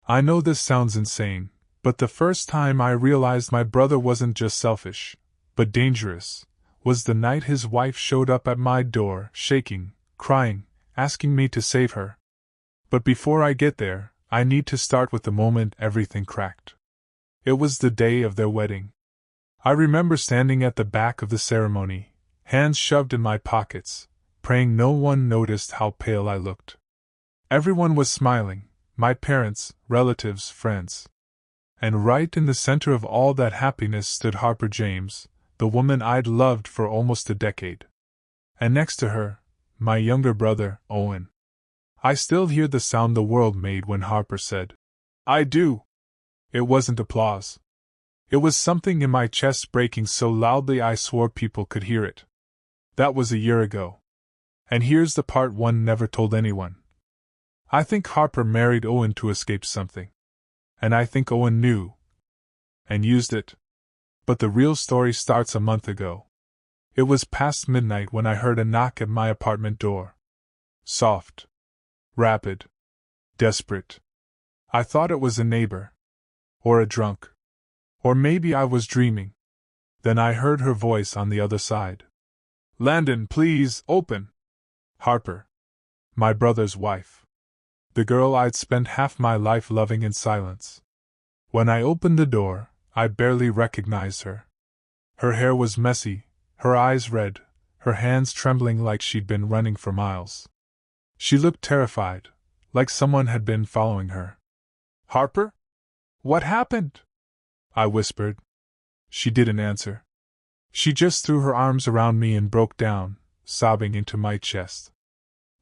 I know this sounds insane, but the first time I realized my brother wasn't just selfish, but dangerous, was the night his wife showed up at my door, shaking, crying, asking me to save her. But before I get there, I need to start with the moment everything cracked. It was the day of their wedding. I remember standing at the back of the ceremony, hands shoved in my pockets, praying no one noticed how pale I looked. Everyone was smiling, my parents, relatives, friends. And right in the center of all that happiness stood Harper James, the woman I'd loved for almost a decade. And next to her, my younger brother, Owen. I still hear the sound the world made when Harper said, "I do." It wasn't applause. It was something in my chest breaking so loudly I swore people could hear it. That was a year ago. And here's the part one never told anyone. I think Harper married Owen to escape something. And I think Owen knew. And used it. But the real story starts a month ago. It was past midnight when I heard a knock at my apartment door. Soft. Rapid. Desperate. I thought it was a neighbor. Or a drunk. Or maybe I was dreaming. Then I heard her voice on the other side. "Landon, please, open." Harper. My brother's wife. The girl I'd spent half my life loving in silence. When I opened the door, I barely recognized her. Her hair was messy, her eyes red, her hands trembling like she'd been running for miles. She looked terrified, like someone had been following her. "Harper? What happened?" I whispered. She didn't answer. She just threw her arms around me and broke down, sobbing into my chest.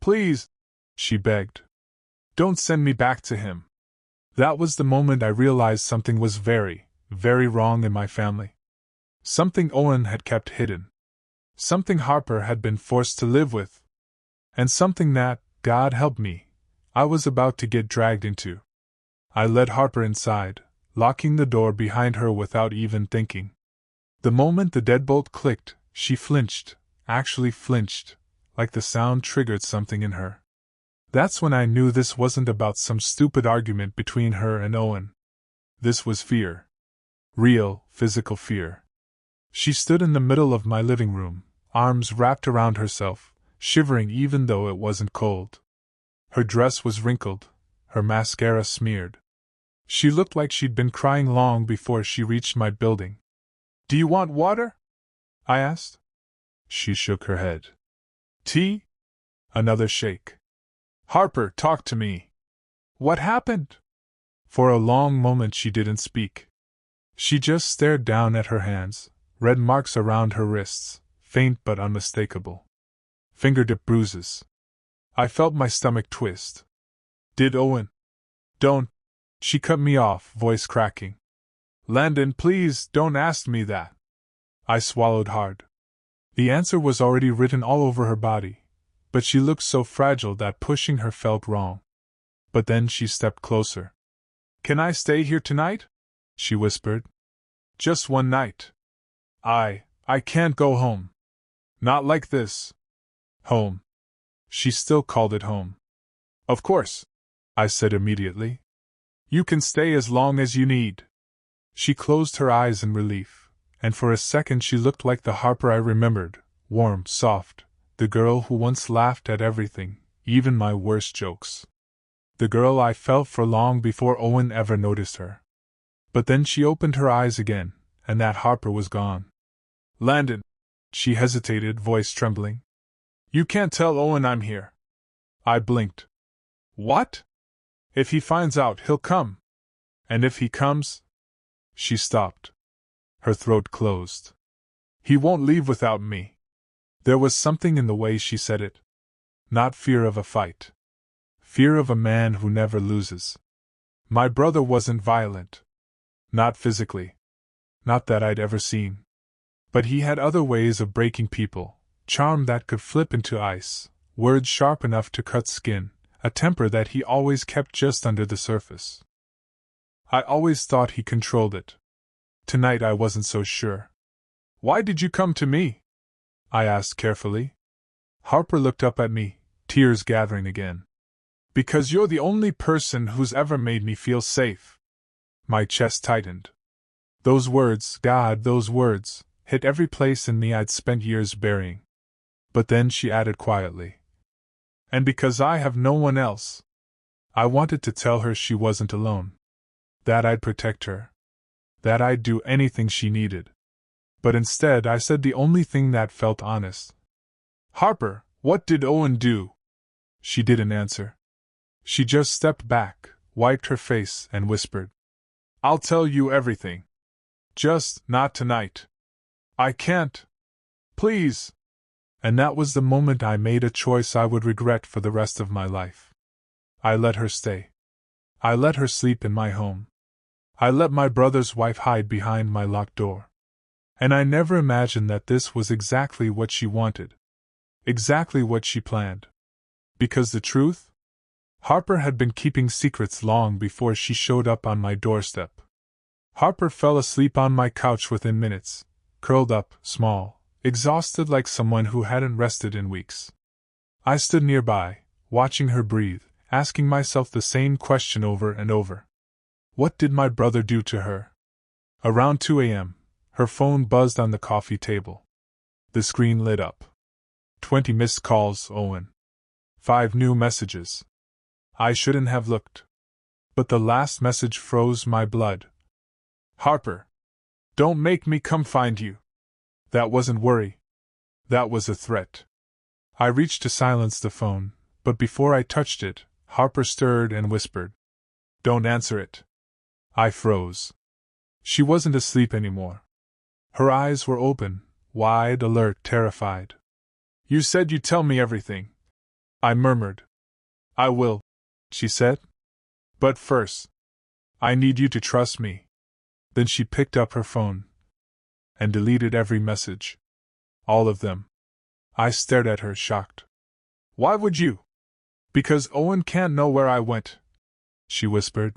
"Please," she begged. "Don't send me back to him." That was the moment I realized something was very, very wrong in my family. Something Owen had kept hidden. Something Harper had been forced to live with. And something that, God help me, I was about to get dragged into. I led Harper inside, locking the door behind her without even thinking. The moment the deadbolt clicked, she flinched, actually flinched, like the sound triggered something in her. That's when I knew this wasn't about some stupid argument between her and Owen. This was fear. Real, physical fear. She stood in the middle of my living room, arms wrapped around herself, shivering even though it wasn't cold. Her dress was wrinkled, her mascara smeared. She looked like she'd been crying long before she reached my building. "Do you want water?" I asked. She shook her head. "Tea?" Another shake. "Harper, talk to me. What happened?" For a long moment she didn't speak. She just stared down at her hands, red marks around her wrists, faint but unmistakable. Fingertip bruises. I felt my stomach twist. "Did Owen?" "Don't." She cut me off, voice cracking. "Landon, please, don't ask me that." I swallowed hard. The answer was already written all over her body, but she looked so fragile that pushing her felt wrong. But then she stepped closer. "Can I stay here tonight?" she whispered. "Just one night. I can't go home. Not like this." Home. She still called it home. "Of course," I said immediately. "You can stay as long as you need." She closed her eyes in relief, and for a second she looked like the Harper I remembered, warm, soft, the girl who once laughed at everything, even my worst jokes. The girl I felt for long before Owen ever noticed her. But then she opened her eyes again, and that Harper was gone. "Landon," she hesitated, voice trembling. "You can't tell Owen I'm here." I blinked. "What?" "If he finds out, he'll come." "And if he comes?" She stopped. Her throat closed. "He won't leave without me." There was something in the way she said it. Not fear of a fight. Fear of a man who never loses. My brother wasn't violent. Not physically. Not that I'd ever seen. But he had other ways of breaking people, charm that could flip into ice, words sharp enough to cut skin, a temper that he always kept just under the surface. I always thought he controlled it. Tonight I wasn't so sure. "Why did you come to me?" I asked carefully. Harper looked up at me, tears gathering again. Because you're the only person who's ever made me feel safe. My chest tightened. Those words, God, those words, hit every place in me I'd spent years burying. But then she added quietly. And because I have no one else. I wanted to tell her she wasn't alone. That I'd protect her. That I'd do anything she needed. But instead I said the only thing that felt honest. Harper, what did Owen do? She didn't answer. She just stepped back, wiped her face, and whispered. I'll tell you everything. Just not tonight. I can't. Please. And that was the moment I made a choice I would regret for the rest of my life. I let her stay. I let her sleep in my home. I let my brother's wife hide behind my locked door. And I never imagined that this was exactly what she wanted. Exactly what she planned. Because the truth? Harper had been keeping secrets long before she showed up on my doorstep. Harper fell asleep on my couch within minutes, curled up, small, exhausted like someone who hadn't rested in weeks. I stood nearby, watching her breathe, asking myself the same question over and over. What did my brother do to her? Around 2 a.m., her phone buzzed on the coffee table. The screen lit up. 20 missed calls, Owen. 5 new messages. I shouldn't have looked. But the last message froze my blood. Harper. Don't make me come find you. That wasn't worry. That was a threat. I reached to silence the phone, but before I touched it, Harper stirred and whispered. Don't answer it. I froze. She wasn't asleep anymore. Her eyes were open, wide, alert, terrified. You said you'd tell me everything. I murmured. I will, she said. But first, I need you to trust me. Then she picked up her phone and deleted every message. All of them. I stared at her, shocked. Why would you? Because Owen can't know where I went, she whispered.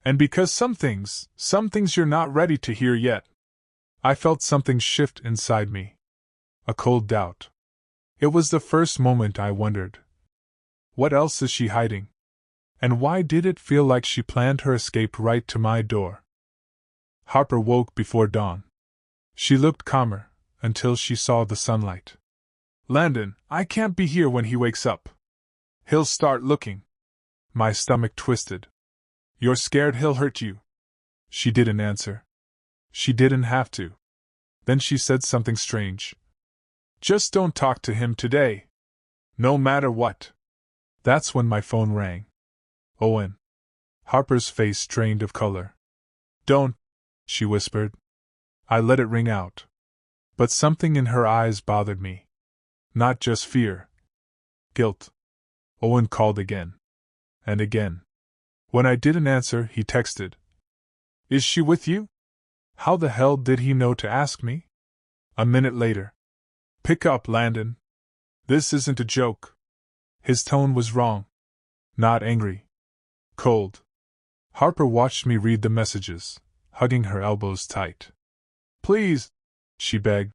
And because some things you're not ready to hear yet. I felt something shift inside me. A cold doubt. It was the first moment I wondered. What else is she hiding? And why did it feel like she planned her escape right to my door? Harper woke before dawn. She looked calmer, until she saw the sunlight. Landon, I can't be here when he wakes up. He'll start looking. My stomach twisted. You're scared he'll hurt you? She didn't answer. She didn't have to. Then she said something strange. Just don't talk to him today. No matter what. That's when my phone rang. Owen. Harper's face strained of color. Don't, she whispered. I let it ring out. But something in her eyes bothered me. Not just fear. Guilt. Owen called again. And again. When I didn't answer, he texted. Is she with you? How the hell did he know to ask me? A minute later. Pick up, Landon. This isn't a joke. His tone was wrong. Not angry. Cold. Harper watched me read the messages, hugging her elbows tight. Please, she begged,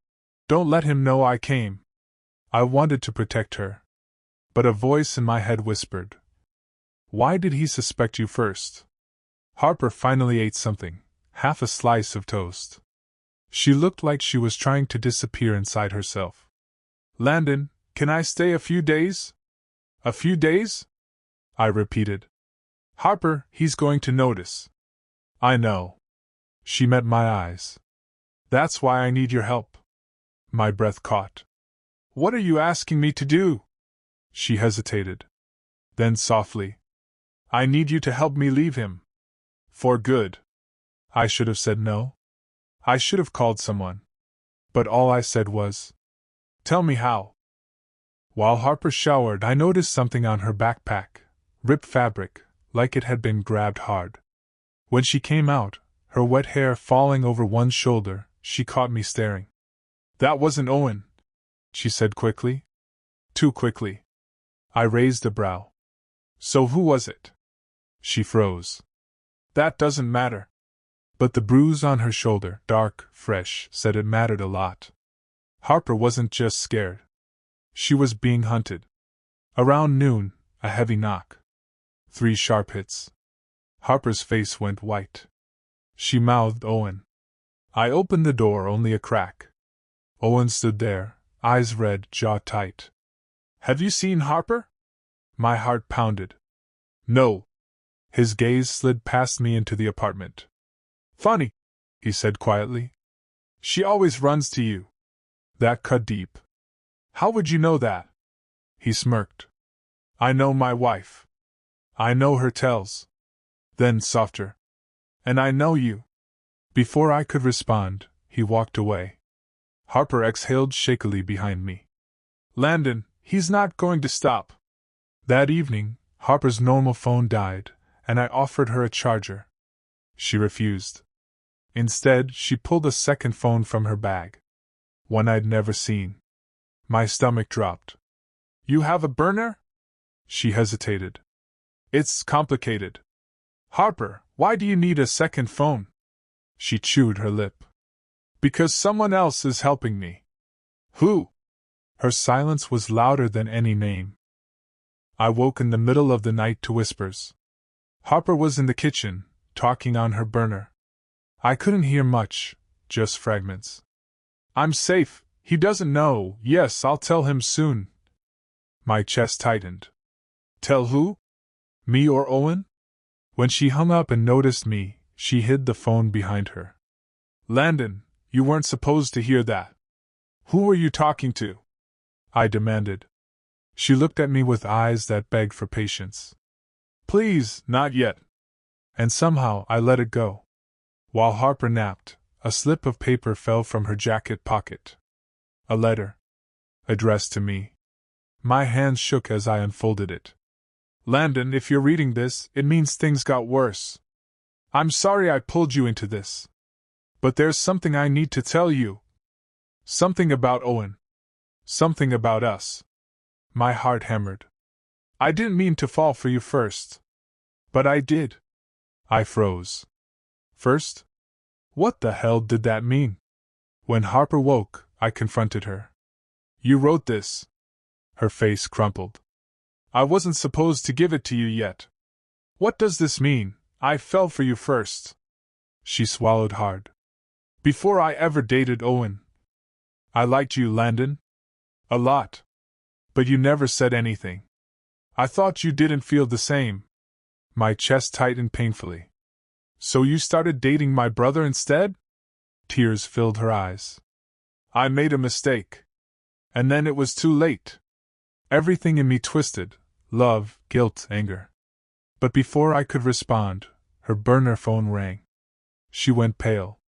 don't let him know I came. I wanted to protect her. But a voice in my head whispered. Why did he suspect you first? Harper finally ate something, half a slice of toast. She looked like she was trying to disappear inside herself. Landon, can I stay a few days? A few days? I repeated. Harper, he's going to notice. I know. She met my eyes. That's why I need your help. My breath caught. What are you asking me to do? She hesitated. Then softly. I need you to help me leave him. For good. I should have said no. I should have called someone. But all I said was, tell me how. While Harper showered, I noticed something on her backpack, ripped fabric, like it had been grabbed hard. When she came out, her wet hair falling over one shoulder, she caught me staring. That wasn't Owen, she said quickly. Too quickly. I raised a brow. So who was it? She froze. That doesn't matter. But the bruise on her shoulder, dark, fresh, said it mattered a lot. Harper wasn't just scared. She was being hunted. Around noon, a heavy knock. 3 sharp hits. Harper's face went white. She mouthed Owen. I opened the door only a crack. Owen stood there, eyes red, jaw tight. Have you seen Harper? My heart pounded. No. His gaze slid past me into the apartment. Funny, he said quietly. She always runs to you. That cut deep. How would you know that? He smirked. I know my wife. I know her tells. Then softer. And I know you. Before I could respond, he walked away. Harper exhaled shakily behind me. Landon, he's not going to stop. That evening, Harper's normal phone died, and I offered her a charger. She refused. Instead, she pulled a second phone from her bag. One I'd never seen. My stomach dropped. You have a burner? She hesitated. It's complicated. Harper, why do you need a second phone? She chewed her lip. Because someone else is helping me. Who? Her silence was louder than any name. I woke in the middle of the night to whispers. Harper was in the kitchen, talking on her burner. I couldn't hear much, just fragments. I'm safe, he doesn't know, yes, I'll tell him soon. My chest tightened. Tell who? Me or Owen? When she hung up and noticed me, she hid the phone behind her. Landon, you weren't supposed to hear that. Who were you talking to? I demanded. She looked at me with eyes that begged for patience. Please, not yet. And somehow I let it go. While Harper napped, a slip of paper fell from her jacket pocket. A letter. Addressed to me. My hands shook as I unfolded it. Landon, if you're reading this, it means things got worse. I'm sorry I pulled you into this. But there's something I need to tell you. Something about Owen. Something about us. My heart hammered. I didn't mean to fall for you first. But I did. I froze. First? What the hell did that mean? When Harper woke, I confronted her. You wrote this. Her face crumpled. I wasn't supposed to give it to you yet. What does this mean? I fell for you first. She swallowed hard. Before I ever dated Owen. I liked you, Landon. A lot. But you never said anything. I thought you didn't feel the same. My chest tightened painfully. So you started dating my brother instead? Tears filled her eyes. I made a mistake. And then it was too late. Everything in me twisted. Love, guilt, anger. But before I could respond, her burner phone rang. She went pale.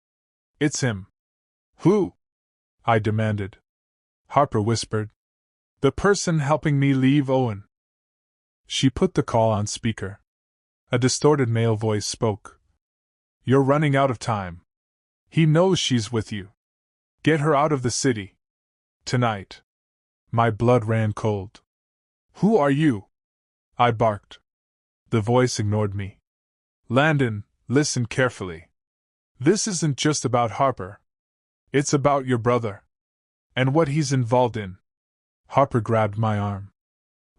It's him. Who? I demanded. Harper whispered. The person helping me leave Owen. She put the call on speaker. A distorted male voice spoke. You're running out of time. He knows she's with you. Get her out of the city. Tonight. My blood ran cold. Who are you? I barked. The voice ignored me. Landon, listen carefully. This isn't just about Harper. It's about your brother. And what he's involved in. Harper grabbed my arm.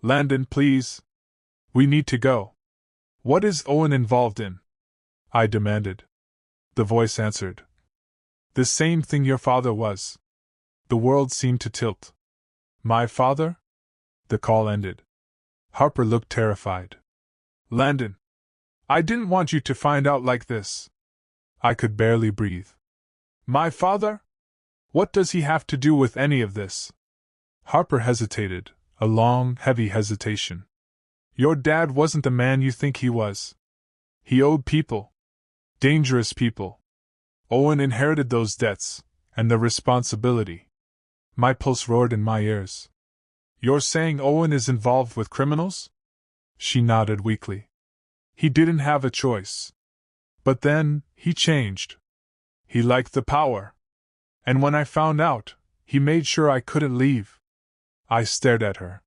Landon, please. We need to go. What is Owen involved in? I demanded. The voice answered. The same thing your father was. The world seemed to tilt. My father? The call ended. Harper looked terrified. Landon. I didn't want you to find out like this. I could barely breathe. My father? What does he have to do with any of this? Harper hesitated, a long, heavy hesitation. Your dad wasn't the man you think he was. He owed people. Dangerous people. Owen inherited those debts, and the responsibility. My pulse roared in my ears. You're saying Owen is involved with criminals? She nodded weakly. He didn't have a choice. But then, he changed. He liked the power. And when I found out, he made sure I couldn't leave. I stared at her.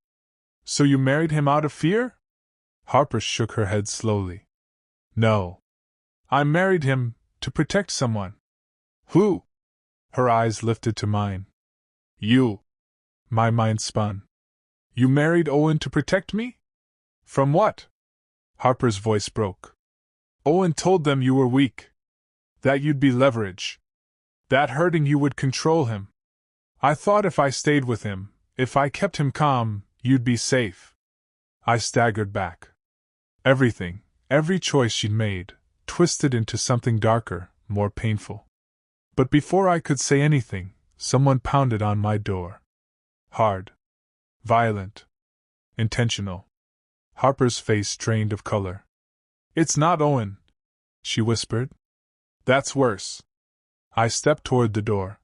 So you married him out of fear? Harper shook her head slowly. No. I married him to protect someone. Who? Her eyes lifted to mine. You. My mind spun. You married Owen to protect me? From what? Harper's voice broke. Owen told them you were weak. That you'd be leverage. That hurting you would control him. I thought if I stayed with him, if I kept him calm, you'd be safe. I staggered back. Everything, every choice she'd made, twisted into something darker, more painful. But before I could say anything, someone pounded on my door. Hard. Violent. Intentional. Harper's face drained of color. It's not Owen, she whispered. That's worse. I stepped toward the door,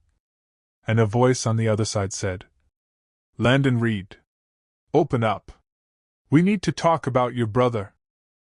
and a voice on the other side said, Landon Reed. Open up. We need to talk about your brother.